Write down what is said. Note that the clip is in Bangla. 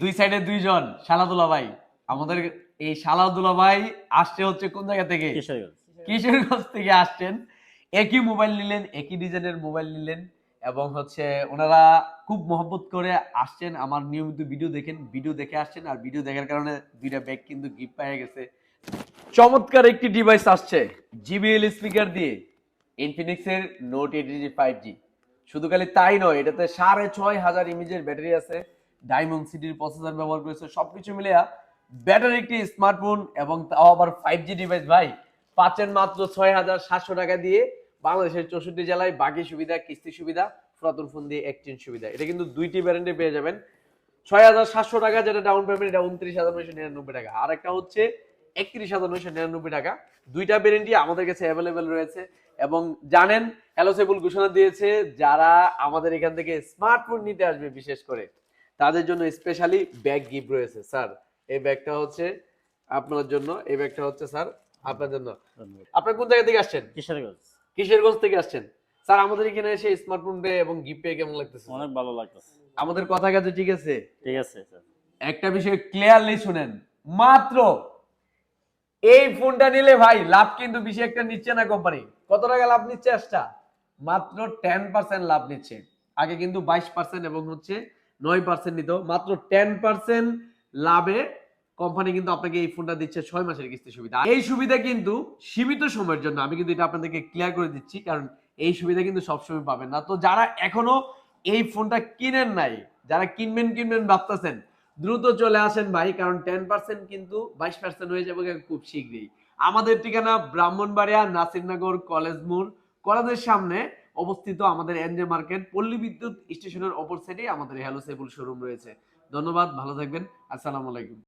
দুই সাইডে দুইজন শালাদুলা ভাই। আমাদের এই শালাদুলা ভাই আসছে হচ্ছে কোন জায়গা থেকে? কিশোরগঞ্জ থেকে আসছেন। একই মোবাইল নিলেন, একই ডিজাইনের মোবাইল নিলেন এবং হচ্ছে ওনারা খুব মহব্বত করে আসছেন। আমার নিয়মিত ভিডিও দেখেন, ভিডিও দেখে আসছেন আর ভিডিও দেখার কারণে দুইটা ব্যাগ কিন্তু গিফট পেয়ে গেছে। চমৎকার একটি ডিভাইস আসছে জিবিএল স্পিকার দিয়ে, ইনফিনিক্স এর নোট 80 5G। শুধু খালি তাই নয়, এটাতে 6500 ইমেজের ব্যাটারি আছে, ডায়মন্ড সিটির প্রসেসর ব্যবহার করেছে। সবকিছু মিলিয়া ব্যাটারি একটি স্মার্টফোন এবং তাও আবার 5G ডিভাইস ভাই পাচ্ছেন মাত্র 6700 টাকা দিয়ে। বাংলাদেশের 64 জেলায় বাকি সুবিধা, কিস্তি সুবিধা, পুরাতন ফোন দিয়ে এক্সচেঞ্জ সুবিধা। এটা কিন্তু দুইটি ব্র্যান্ডে পেয়ে যাবেন। 6700 টাকা যেটা ডাউন পেমেন্ট, এটা 29,999 টাকা। আর একটা হচ্ছে 31,999 টাকা। দুইটা ভ্যারিয়েন্টই আমাদের কাছে অ্যাভেলেবেল রয়েছে। এবং জানেন হ্যালো সেবুল ঘোষণা দিয়েছে যারা আমাদের এখান থেকে স্মার্টফোন নিতে আসবে বিশেষ করে তাদের জন্য স্পেশালি ব্যাগ গিফট রয়েছে। স্যার এই ব্যাগটা হচ্ছে আপনার জন্য, এই ব্যাগটা হচ্ছে স্যার আপনার জন্য। আপনার কোন জায়গা থেকে আসছেন? কিশোরগঞ্জ। কিশোরগঞ্জ থেকে আসছেন। স্যার আমাদের এখানে এসে স্মার্টফোন পেয়ে এবং গিফট পেয়ে কেমন লাগতেছে? অনেক ভালো লাগতেছে। আমাদের কথা কাজে ঠিক আছে? ঠিক আছে স্যার। একটা বিষয় ক্লিয়ারলি শুনেন, মাত্র এই ফোনটা নিলে ভাই লাভ কিন্তু বেশি একটা নিচ্ছে না কোম্পানি। কত টাকা লাভ নিচ্ছে? একটা মাত্র 10% লাভ নিচ্ছে। আগে কিন্তু 22% এবং হচ্ছে 9% নিত। মাত্র 10% লাভে কোম্পানি কিন্তু আপনাকে এই ফোনটা দিচ্ছে 6 মাসের কিস্তি সুবিধা। এই সুবিধা কিন্তু সীমিত সময়ের জন্য, আমি কিন্তু এটা আপনাদেরকে ক্লিয়ার করে দিচ্ছি, কারণ এই সুবিধা কিন্তু সবসময় পাবেন না। তো যারা এখনো এই ফোনটা কিনেন নাই, যারা কিনবেন ভাবতেছেন, দ্রুত চলে আসেন ভাই, কারণ 10% কিন্তু 22% হয়ে যাবে খুব শীঘ্রই। আমাদের ঠিকানা ব্রাহ্মণবাড়িয়া, নাসিরনগর, কলেজ মোড়, কলেজের সামনে অবস্থিত আমাদের এনজে মার্কেট, পল্লী বিদ্যুৎ স্টেশনের অপর সাইডে আমাদের হ্যালো সেবুল শোরুম রয়েছে। ধন্যবাদ, ভালো থাকবেন, আসসালামু আলাইকুম।